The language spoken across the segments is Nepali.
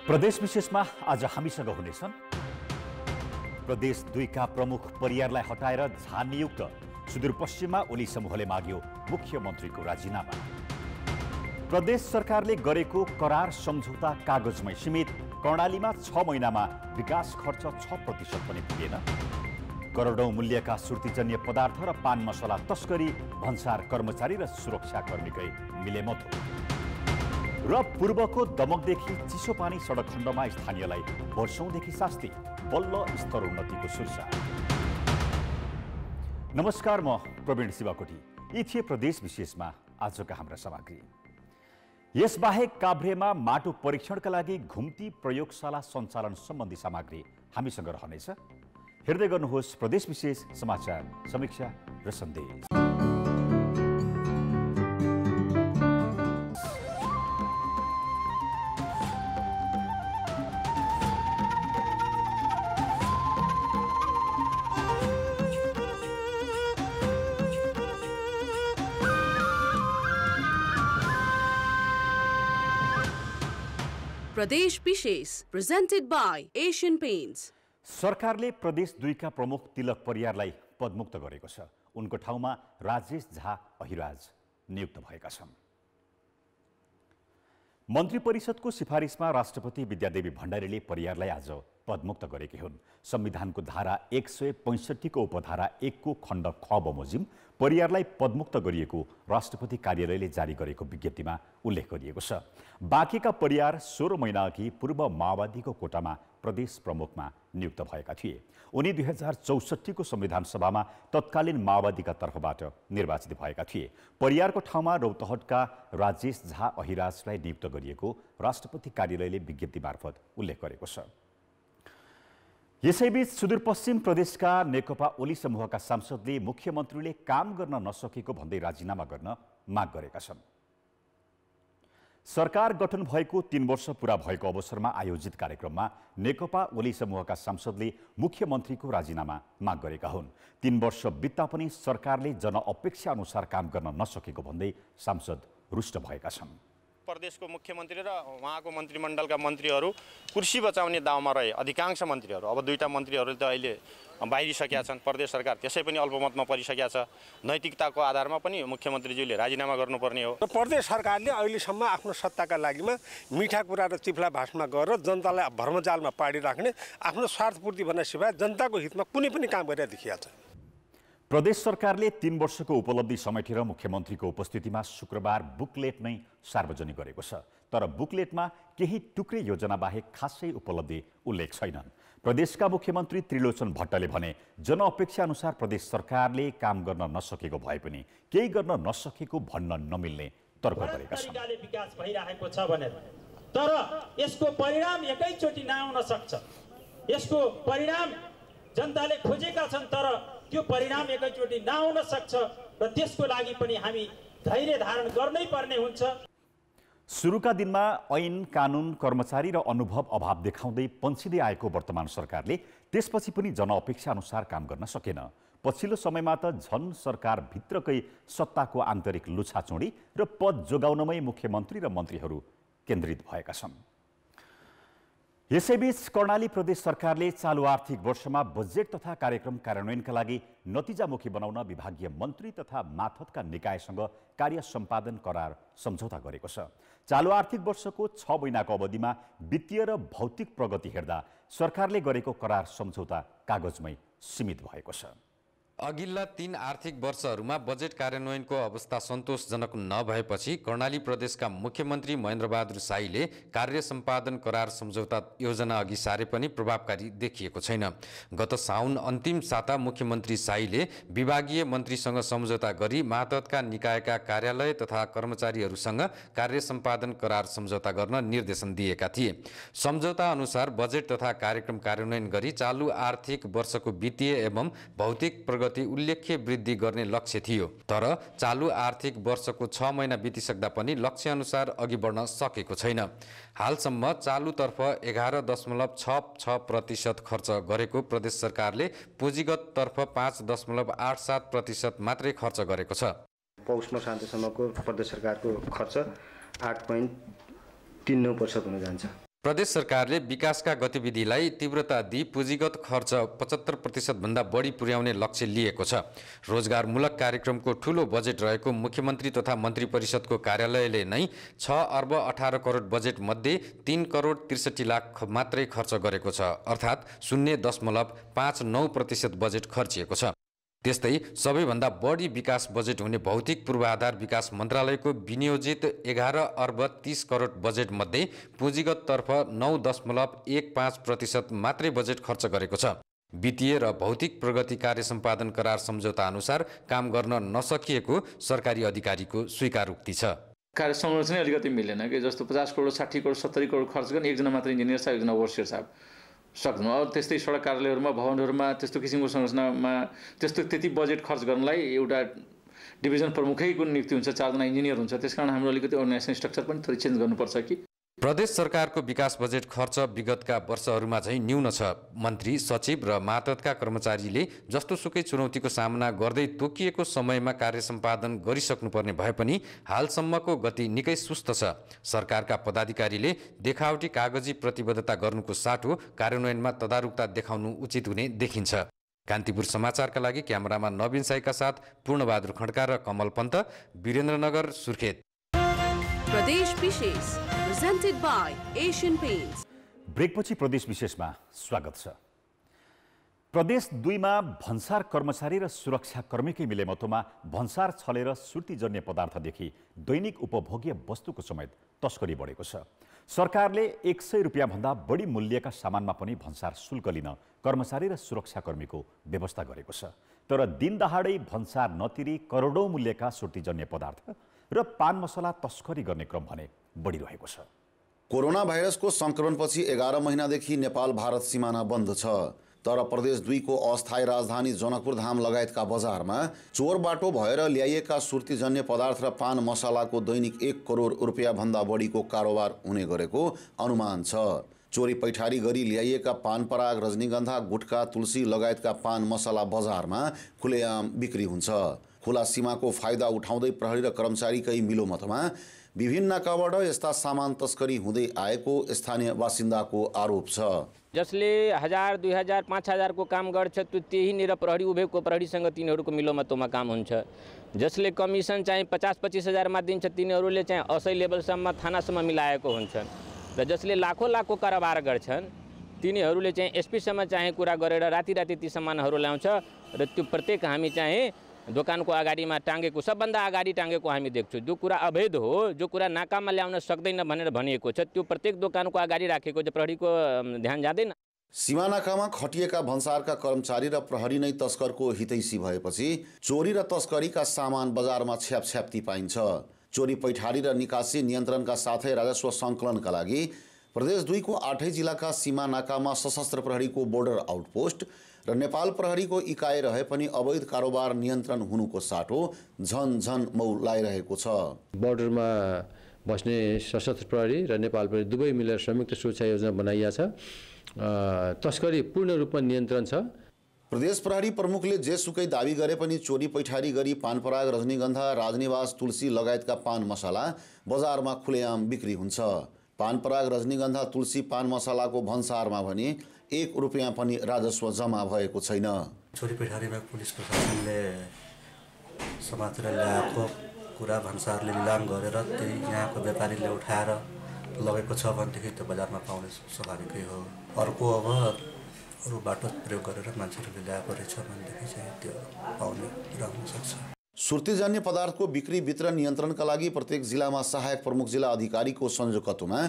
प्रदेश विशेषमा आज हामीसँग हुनेछन् प्रदेश 2 का प्रमुख परियारलाई हटाएर झा नियुक्त। सुदूरपश्चिममा ओली समूहले माग्यो मुख्यमन्त्रीको राजीनामा। प्रदेश सरकारले गरेको करार सम्झौता कागजमै सीमित। कर्णालीमा 6 महिनामा विकास खर्च 6% पनि पुगेन। करोडौं मूल्यका सुर्तीजन्य पदार्थ र पान मसला तस्करी, भन्सार कर्मचारी र सुरक्षाकर्मीकै मिलेमतो। र पूर्वको दमकदेखि चिसो पानी सडक खण्डमा स्थानीयलाई वर्षौंदेखि शास्ति, बल्ल स्तर उन्नतिको सुर्सा। नमस्कार, म प्रवीण शिवाकोटी। यी थिए प्रदेश विशेषमा आजका हाम्रा सामग्री। यसबाहेक काभ्रेमा माटो परीक्षणका लागि घुम्ती प्रयोगशाला सञ्चालन सम्बन्धी सामग्री हामीसँग रहनेछ। हेर्दै गर्नुहोस् प्रदेश विशेष समाचार समीक्षा र सन्देश। प्रदेश विशेष प्रेजेन्टेड बाई एशियन पेन्ट्स। सरकारले प्रदेश 2 का प्रमुख तिलक परियारलाई पदमुक्त गरेको छ। उनको ठाउँमा राजेश झा अहिराज नियुक्त भएका छन्। मन्त्री परिषदको सिफारिसमा राष्ट्रपति विद्यादेवी भण्डारीले परियारलाई आज पदमुक्त गरेकी हुन्। संविधानको धारा 165 को उपधारा 1 को खण्ड ख बमोजिम परियारलाई पदमुक्त गरिएको राष्ट्रपति कार्यालयले जारी गरेको विज्ञप्तिमा उल्लेख गरिएको छ। बाँकीका परियार 16 महिना अघि पूर्व माओवादीको कोटामा प्रदेश प्रमुखमा नियुक्त भएका थिए। उनी 2064 को संविधान सभामा तत्कालीन माओवादीका तर्फबाट निर्वाचित भएका थिए। परियारको ठाउँमा रौतहटका राजेश झा अहिराजलाई नियुक्त गरिएको राष्ट्रपति कार्यालयले विज्ञप्ति मार्फत उल्लेख गरेको छ। यसैबीच सुदूरपश्चिम प्रदेशका नेकपा ओली समूहका सांसदले मुख्यमन्त्रीले काम गर्न नसकेको भन्दै राजीनामा गर्न माग गरेका छन्। सरकार गठन भएको 3 वर्ष पूरा भएको अवसरमा आयोजित कार्यक्रममा नेकपा ओली समूहका सांसदले मुख्यमन्त्रीको राजीनामा माग गरेका हुन्। 3 वर्ष बित्दा पनि सरकारले जनअपेक्षा अनुसार काम गर्न नसकेको भन्दै सांसद रुष्ट भएका छन्। प्रदेशको मुख्यमन्त्री र उहाँको मन्त्रीमण्डलका मन्त्रीहरू कुर्सी बचाउने दाउमा रहे। अधिकांश मन्त्रीहरू, अब 2टा मन्त्रीहरूले त अहिले बाहिरिसकेका छन्। प्रदेश सरकार त्यसै पनि अल्पमतमा परिसकेका छ। नैतिकताको आधारमा पनि मुख्यमन्त्रीज्यूले राजीनामा गर्नुपर्ने हो। प्रदेश सरकारले अहिलेसम्म आफ्नो सत्ताका लागिमा मिठा कुरा र चिप्ला भाषणमा गरेर जनतालाई भ्रमजालमा पाडिराख्ने, आफ्नो स्वार्थपूर्ति भन्ने सिवाय जनताको हितमा कुनै पनि काम गरेर देखिया छ। प्रदेश सरकारले 3 वर्षको उपलब्धि समेटेर मुख्यमन्त्रीको उपस्थितिमा शुक्रबार बुकलेट नै सार्वजनिक गरेको छ। तर बुकलेटमा केही टुक्रे योजना बाहेक खासै उपलब्धि उल्लेख छैनन्। प्रदेशका मुख्यमन्त्री त्रिलोचन भट्टले भने जनअपेक्षा अनुसार प्रदेश सरकारले काम गर्न नसकेको भए पनि केही गर्न नसकेको भन्न नमिल्ने तर्क गरेका छन्। विकास भइरहेको छ भनेर, तर यसको परिणाम एकैचोटि नआउन सक्छ। यसको परिणाम जनताले खोजेका छन्, तर त्यो परिणाम एकैचोटि नआउन सक्छ र त्यसको लागि पनि हामी धैर्य धारण गर्नै पर्ने हुन्छ। सुरुका दिनमा ऐन कानुन कर्मचारी र अनुभव अभाव देखाउँदै पन्छिँदै आएको वर्तमान सरकारले त्यसपछि पनि जनअपेक्षा अनुसार काम गर्न सकेन। पछिल्लो समयमा त झन सरकारभित्रकै सत्ताको आन्तरिक लुछाचुँडी र पद जोगाउनमै मुख्यमन्त्री र मन्त्रीहरू केन्द्रित भएका छन्। यसैबीच कर्णाली प्रदेश सरकारले चालु आर्थिक वर्षमा बजेट तथा कार्यक्रम कार्यान्वयनका लागि नतिजामुखी बनाउन विभागीय मन्त्री तथा माथतका निकायसँग कार्य सम्पादन करार सम्झौता गरेको छ। चालु आर्थिक वर्षको 6 महिनाको अवधिमा वित्तीय र भौतिक प्रगति हेर्दा सरकारले गरेको करार सम्झौता कागजमै सीमित भएको छ। अघिल्ला 3 आर्थिक वर्षहरूमा बजेट कार्यान्वयनको अवस्था सन्तोषजनक नभएपछि कर्णाली प्रदेशका मुख्यमन्त्री महेन्द्रबहादुर शाहीले कार्य सम्पादन करार सम्झौता योजना अघि सारे पनि प्रभावकारी देखिएको छैन। गत साउन अन्तिम साता मुख्यमन्त्री शाहीले विभागीय मन्त्रीसँग सम्झौता गरी मातहतका निकायका कार्यालय तथा कर्मचारीहरूसँग कार्य सम्पादन करार सम्झौता गर्न निर्देशन दिएका थिए। सम्झौता अनुसार बजेट तथा कार्यक्रम कार्यान्वयन गरी चालु आर्थिक वर्षको वित्तीय एवं भौतिक उल्लेख्य वृद्धि गर्ने लक्ष्य थियो। तर चालु आर्थिक वर्षको 6 महिना बितिसक्दा पनि लक्ष्य अनुसार अघि बढ्न सकेको छैन। हालसम्म चालुतर्फ 11.66% खर्च गरेको प्रदेश सरकारले पुँजीगत तर्फ 5.87% मात्रै खर्च गरेको छ। पौष मसान्तसम्मको प्रदेश सरकारको खर्च 8.39% हुन जान्छ। प्रदेश सरकारले विकासका गतिविधिलाई तीव्रता दिई पुँजीगत खर्च 75% भन्दा बढी पुर्याउने लक्ष्य लिएको छ। रोजगारमूलक कार्यक्रमको ठूलो बजेट रहेको मुख्यमन्त्री तथा मन्त्री परिषदको कार्यालयले नै 6 अर्ब 18 करोड बजेट मध्ये 3 करोड 63 लाख मात्रै खर्च गरेको छ, अर्थात् 0.59% बजेट खर्चिएको छ। त्यस्तै सबैभन्दा बढी विकास बजेट हुने भौतिक पूर्वाधार विकास मन्त्रालयको विनियोजित 11 अर्ब 30 करोड बजेट मध्ये पुँजीगततर्फ 9.15% मात्रै बजेट खर्च गरेको छ। वित्तीय र भौतिक प्रगति कार्य सम्पादन करार सम्झौता अनुसार काम गर्न नसकिएको सरकारी अधिकारीको स्वीकारोक्ति छ। कार्य संरचना अलिकति मिलेन कि जस्तो 50 करोड 60 करोड 70 करोड खर्च गर्ने एकजना मात्र इन्जिनियर साहब एकजना ओभरसियर साहब सक्नु। अब त्यस्तै सडक कार्यालयहरूमा भवनहरूमा त्यस्तो किसिमको संरचनामा त्यति बजेट खर्च गर्नलाई एउटा डिभिजन प्रमुखैको नियुक्ति हुन्छ, 4 जना इन्जिनियर हुन्छ। त्यसकारण हाम्रो अलिकति अर्गनाइजेसन स्ट्रक्चर पनि थोरै चेन्ज गर्नुपर्छ कि। प्रदेश सरकारको विकास बजेट खर्च विगतका वर्षहरूमा चाहिँ न्यून छ। मन्त्री सचिव र मातहतका कर्मचारीले जस्तोसुकै चुनौतीको सामना गर्दै तोकिएको समयमा कार्य सम्पादन गरिसक्नुपर्ने भए पनि हालसम्मको गति निकै सुस्त छ। सरकारका पदाधिकारीले देखावटी कागजी प्रतिबद्धता गर्नुको साटो कार्यान्वयनमा तदारुकता देखाउनु उचित हुने देखिन्छ। कान्तिपुर समाचारका लागि क्यामेरामा नवीन साईका साथ पूर्णबहादुर खड्का र कमल पन्त, वीरेन्द्रनगर, सुर्खेत। प्रदेश विशेष presented by Asian Paints. ब्रेकपछि प्रदेश विशेषमा स्वागत छ। प्रदेश 2 मा भन्सार कर्मचारी र सुरक्षाकर्मीकै मिलेमतोमा भन्सार छलेर सुर्तीजन्य पदार्थदेखि दैनिक उपभोग्य वस्तुको समेत तस्करी बढेको छ। सरकारले 100 रुपियाँ भन्दा बढी मूल्यका सामानमा पनि भन्सार शुल्क लिन कर्मचारी र सुरक्षाकर्मीको व्यवस्था गरेको छ। तर दिनदहाडै भन्सार नतिरी करोडौं मूल्यका सुर्तीजन्य पदार्थ र पान मसला तस्करी गर्ने क्रम भने बढिरहेको छ। कोरोना भाइरसको संक्रमणपछि 11 महिनादेखि नेपाल भारत सिमाना बन्द छ। तर प्रदेश 2 को अस्थायी राजधानी जनकपुर धाम लगायतका बजारमा चोर बाटो भएर ल्याइएका सुर्तीजन्य पदार्थ र पान मसलाको दैनिक 1 करोड रुपियाँ भन्दा बढीको कारोबार हुने गरेको अनुमान छ। चोरी पैठारी गरी ल्याइएका पान पराग, रजनीगन्धा, गुटखा, तुलसी लगायतका पान मसला बजारमा खुलेआम बिक्री हुन्छ। खुला सीमाको फाइदा उठाउँदै प्रहरी र कर्मचारीकै मिलोमतमा विभिन्न नाकाबाट यस्ता सामान तस्करी हुँदै आएको स्थानीय बासिन्दाको आरोप छ। जसले 1000, 2000, 5000 को काम गर्छ त्यो त्यही निर प्रहरी उभेको प्रहरीसँग तिनीहरूको मिलोमतोमा काम हुन्छ। जसले कमिसन चाहिँ 50-25 हजारमा दिन्छ तिनीहरूले चाहिँ असै लेभलसम्म थानासम्म मिलाएको हुन्छन् र जसले लाखौं कारोबार गर्छन् तिनीहरूले चाहिँ एसपीसम्म चाहिँ कुरा गरेर राति ती सामानहरू ल्याउँछ र त्यो प्रत्येक हामी चाहिँ दोकानको अगाडिमा टाँगेको सबभन्दा अगाडि टाँगेको हामी देख्छौँ। जो कुरा अवैध हो, जो कुरा नाकामा ल्याउन सक्दैन भनेर भनिएको छ त्यो प्रत्येक दोकानको अगाडि राखेको चाहिँ प्रहरीको ध्यान जाँदैन। सीमा नाकामा खटिएका भन्सारका कर्मचारी र प्रहरी नै तस्करको हितैषी भएपछि चोरी र तस्करीका सामान बजारमा छ्यापछ्याप्ती पाइन्छ। चोरी पैठारी र निकासी नियन्त्रणका साथै राजस्व सङ्कलनका लागि प्रदेश 2 को 8 जिल्लाका सीमा नाकामा सशस्त्र प्रहरीको बोर्डर आउटपोस्ट र नेपाल प्रहरीको इकाइ रहे पनि अवैध कारोबार नियन्त्रण हुनुको साटो झन मौलाइरहेको छ। बोर्डरमा बस्ने सशस्त्र प्रहरी र नेपाल प्रहरी दुवै मिलेर संयुक्त सुरक्षा योजना बनाइएको छ। तस्करी पूर्ण रूपमा नियन्त्रण छ। प्रदेश प्रहरी प्रमुखले जेसुकै दावी गरे पनि चोरी पैठारी गरी पानपराग, रजनीगन्धा, राजनिवास, तुलसी लगायतका पान मसला बजारमा खुलेआम बिक्री हुन्छ। पानपराग, रजनीगन्धा, तुलसी, पान मसलाको भन्सारमा भने 1 रुपियाँ पनि राजस्व जम्मा भएको छैन। चोरी पैठारीमा पुलिस प्रशासनले समातेर ल्याएको कुरा भन्सारले निलाम गरेर त्यही यहाँको व्यापारीले उठाएर लगेको छ भनेदेखि त्यो बजारमा पाउने स्वाभाविकै हो। अर्को अब अरू बाटो प्रयोग गरेर मान्छेहरूले ल्याएको रहेछ भनेदेखि चाहिँ त्यो पाउने कुरा हुनसक्छ। सुर्तीजन्य पदार्थको बिक्री वितरण नियन्त्रणका लागि प्रत्येक जिल्लामा सहायक प्रमुख जिल्ला अधिकारीको संयोजकत्वमा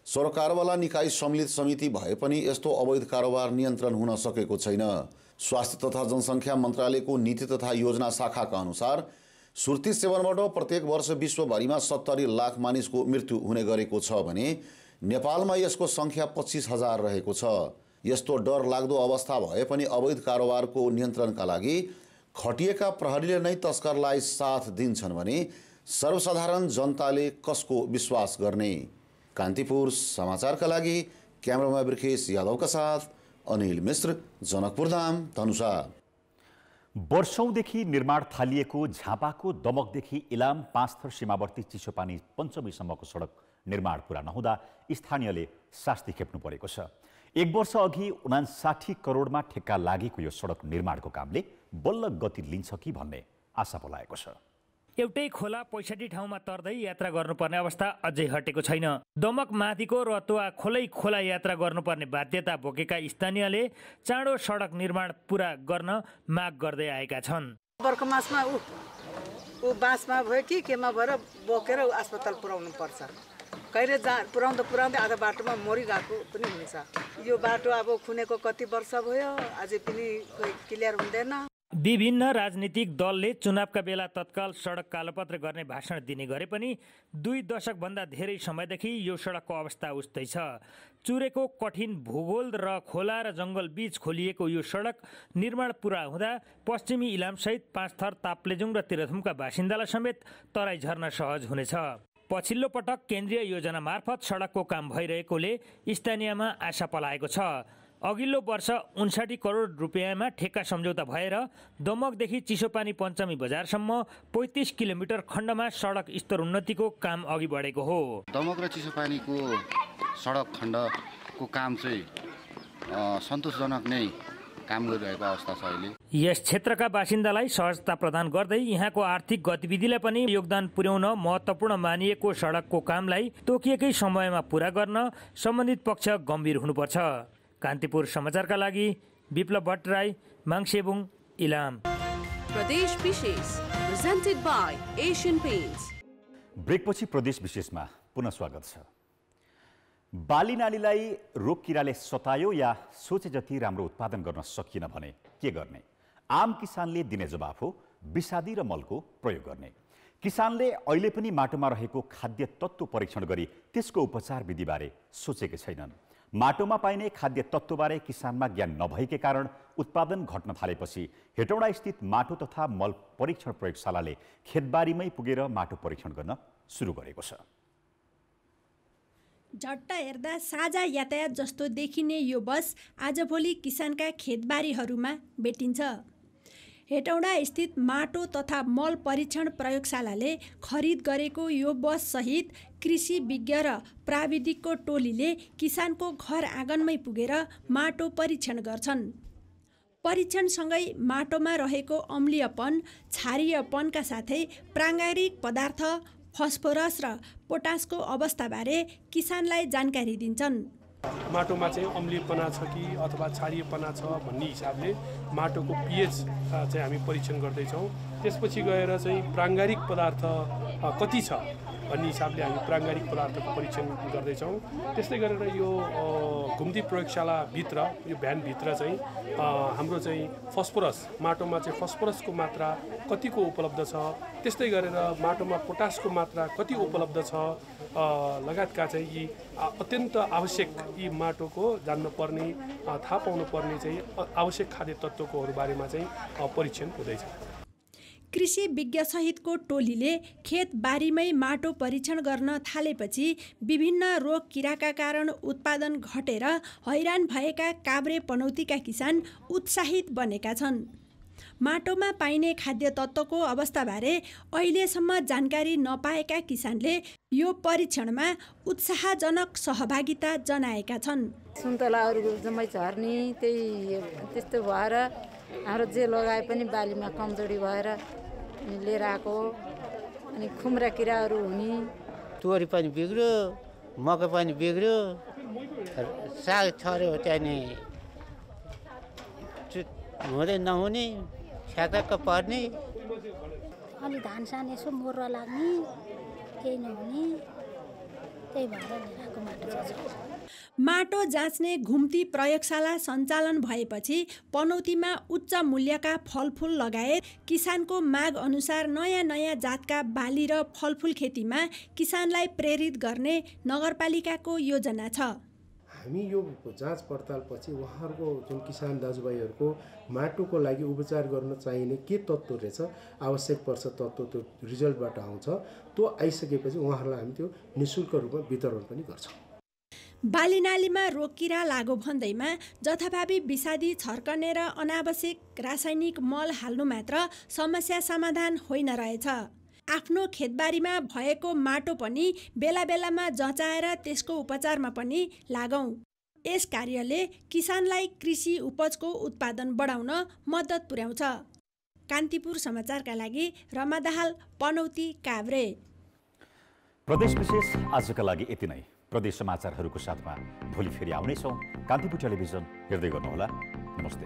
सरकारवाला निकाय सम्मिलित समिति भए पनि यस्तो अवैध कारोबार नियन्त्रण हुन सकेको छैन। स्वास्थ्य तथा जनसङ्ख्या मन्त्रालयको नीति तथा योजना शाखाका अनुसार सुर्ती सेवनबाट प्रत्येक वर्ष विश्वभरिमा 70 लाख मानिसको मृत्यु हुने गरेको छ भने नेपालमा यसको सङ्ख्या 25,000 रहेको छ। यस्तो डर लाग्दो अवस्था भए पनि अवैध कारोबारको नियन्त्रणका लागि खटिएका प्रहरीले नै तस्करलाई साथ दिन्छन् भने सर्वसाधारण जनताले कसको विश्वास गर्ने? कान्तिपुर समाचारका लागि क्यामेरामा बिर्खेश यादवका साथ अनिल मिश्र, जनकपुर धाम, धनुषा। वर्षौंदेखि निर्माण थालिएको झापाको दमकदेखि इलाम 5 थर सीमावर्ती चिसोपानी पञ्चमीसम्मको सडक निर्माण पूरा नहुँदा स्थानीयले शास्ति खेप्नु परेको छ। 1 वर्ष अघि 59 करोडमा ठेक्का लागेको यो सडक निर्माणको कामले बल्ल गति लिन्छ कि भन्ने आशा पलाएको छ। एउटै खोला 65 ठाउँमा तर्दै यात्रा गर्नुपर्ने अवस्था अझै हटेको छैन। दमक माथिको रतुवा खोला यात्रा गर्नुपर्ने बाध्यता बोकेका स्थानीयले चाँडो सडक निर्माण पूरा गर्न माग गर्दै आएका छन्। बर्खा मासमा ऊ बाँसमा भयो कि केमा भएर बोकेर अस्पताल पुर्याउनु पर्छ। कहिले पुर्याउँदै आधा बाटोमा मरिरहेको पनि हुन्छ। यो बाटो अब खुनेको कति वर्ष भयो, अझै पनि क्लियर हुँदैन। विभिन्न राजनीतिक दलले चुनावका बेला तत्काल सडक कालोपत्र गर्ने भाषण दिने गरे पनि 2 दशकभन्दा धेरै समयदेखि यो सडकको अवस्था उस्तै छ। चुरेको कठिन भूगोल र खोला र जङ्गल बीच खोलिएको यो सडक निर्माण पूरा हुँदा पश्चिमी इलामसहित 5 थर ताप्लेजुङ र तेह्रथुमका बासिन्दालाई समेत तराई झर्न सहज हुनेछ। पछिल्लो पटक केन्द्रीय योजना मार्फत सडकको काम भइरहेकोले स्थानीयमा आशा पलाएको छ। अघिल्लो वर्ष 59 करोड रुपियाँमा ठेक्का सम्झौता भएर दमकदेखि चिसोपानी पञ्चमी बजारसम्म 35 किलोमिटर खण्डमा सडक स्तर उन्नतिको काम अघि बढेको हो। दमक र चिसोपानीको सडक खण्डको काम चाहिँ सन्तोषजनक नै काम गरिरहेको अवस्था छ अहिले। यस क्षेत्रका बासिन्दालाई सहजता प्रदान गर्दै यहाँको आर्थिक गतिविधिलाई पनि योगदान पुर्याउन महत्त्वपूर्ण मानिएको सडकको कामलाई तोकिएकै समयमा पूरा गर्न सम्बन्धित पक्ष गम्भीर हुनुपर्छ। कान्तिपुर समाचारका लागि विप्लव भट्टराई, माङसेबुङ, इलाम। प्रदेश विशेष प्रेजेन्टेड बाय एशियन पेन्ट्स। ब्रेकपछि प्रदेश विशेषमा पुनः स्वागत छ। बाली नालीलाई रोग किराले सतायो या सोचे जति राम्रो उत्पादन गर्न सकिएन भने के गर्ने? आम किसानले दिने जवाफ हो विषादी र मलको प्रयोग गर्ने। किसानले अहिले पनि माटोमा रहेको खाद्य तत्त्व परीक्षण गरी त्यसको उपचार विधिबारे सोचेकै छैनन्। माटोमा पाइने खाद्य तत्त्वबारे किसानमा ज्ञान नभएकै कारण उत्पादन घट्न थालेपछि हेटौडा स्थित माटो तथा मल परीक्षण प्रयोगशालाले खेतबारीमै पुगेर माटो परीक्षण गर्न सुरु गरेको छ। झट्ट हेर्दा साझा यातायात जस्तो देखिने यो बस आजभोलि किसानका खेतबारीहरूमा भेटिन्छ। हेटौडा स्थित माटो तथा मल परीक्षण प्रयोगशालाले खरिद गरेको यो बस सहित कृषि विज्ञ र प्राविधिकको टोलीले किसानको घर आँगनमै पुगेर माटो परीक्षण गर्छन्। परीक्षणसँगै माटोमा रहेको अम्लीयपन, क्षारीयपनका साथै प्राङ्गारिक पदार्थ, फस्फोरस र पोटासको अवस्थाबारे किसानलाई जानकारी दिन्छन्। माटोमा चाहिँ अम्लीयपना छ कि अथवा क्षारीयपना छ भन्ने हिसाबले माटोको पीएच चाहिँ हामी परीक्षण गर्दैछौँ। त्यसपछि गएर चाहिँ प्राङ्गारिक पदार्थ कति छ भन्ने हिसाबले हामी प्राङ्गारिक पदार्थको परीक्षण गर्दैछौँ। त्यस्तै गरेर यो घुम्ती प्रयोगशालाभित्र यो भ्यानभित्र चाहिँ हाम्रो चाहिँ फस्फोरस, माटोमा चाहिँ फस्फोरसको मात्रा कतिको उपलब्ध छ, त्यस्तै गरेर माटोमा पोटासको मात्रा कति उपलब्ध छ लगायतका चाहिँ यी अत्यन्त आवश्यक यी माटोको जान्नुपर्ने, थाहा पाउनुपर्ने चाहिँ आवश्यक खाद्य तत्त्वकोहरू बारेमा चाहिँ परीक्षण हुँदैछ। कृषि विज्ञ सहितको टोलीले खेतबारीमै माटो परीक्षण गर्न थालेपछि विभिन्न रोग किराका कारण उत्पादन घटेर हैरान भएका काभ्रे पनौतीका किसान उत्साहित बनेका छन्। माटोमा पाइने खाद्य तत्त्वको अवस्थाबारे अहिलेसम्म जानकारी नपाएका किसानले यो परीक्षणमा उत्साहजनक सहभागिता जनाएका छन्। सुन्तलाहरू जम्मै झर्ने त्यस्तो भएर हाम्रो जे लगाए पनि बालीमा कमजोरी भएर लिएर आएको, अनि खुम्रा किराहरू हुने, तोरी पनि बिग्रियो, मकै पनि बिग्रियो, साग छर्यो त्यहाँदेखि हुँदै नहुने, छ्याक्क पर्ने, अलि धान सान यसो मोर्रा लाग्ने, केही नहुने, त्यही भएर लिएर आएको माटो जाँच। माटो जाँच्ने घुम्ती प्रयोगशाला सञ्चालन भएपछि पनौतीमा उच्च मूल्यका फलफुल लगायत किसानको माग अनुसार नयाँ नयाँ जातका बाली र फलफुल खेतीमा किसानलाई प्रेरित गर्ने नगरपालिकाको योजना छ। हामी यो जाँच पडतालपछि उहाँहरूको जुन किसान दाजुभाइहरूको माटोको लागि उपचार गर्न चाहिने के तत्त्व रहेछ, आवश्यक पर्छ तत्त्व त्यो रिजल्टबाट आउँछ। त्यो आइसकेपछि उहाँहरूलाई हामी त्यो निःशुल्क रूपमा वितरण पनि गर्छौँ। बालीनालीमा रोग किरा लागो भन्दैमा जथाभावी विषादी छर्कने र अनावश्यक रासायनिक मल हाल्नु मात्र समस्या समाधान होइन रहेछ। आफ्नो खेतबारीमा भएको माटो पनि बेला बेलामा जँचाएर त्यसको उपचारमा पनि लागौँ। यस कार्यले किसानलाई कृषि उपजको उत्पादन बढाउन मद्दत पुर्याउँछ। कान्तिपुर समाचारका लागि रमा दाहाल, पनौती, काभ्रे। प्रदेश विशेष आजका लागि यति नै। प्रदेश समाचारहरूको साथमा भोलि फेरि आउनेछौँ। कान्तिपुर टेलिभिजन हेर्दै गर्नुहोला। नमस्ते।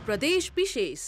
प्रदेश विशेष।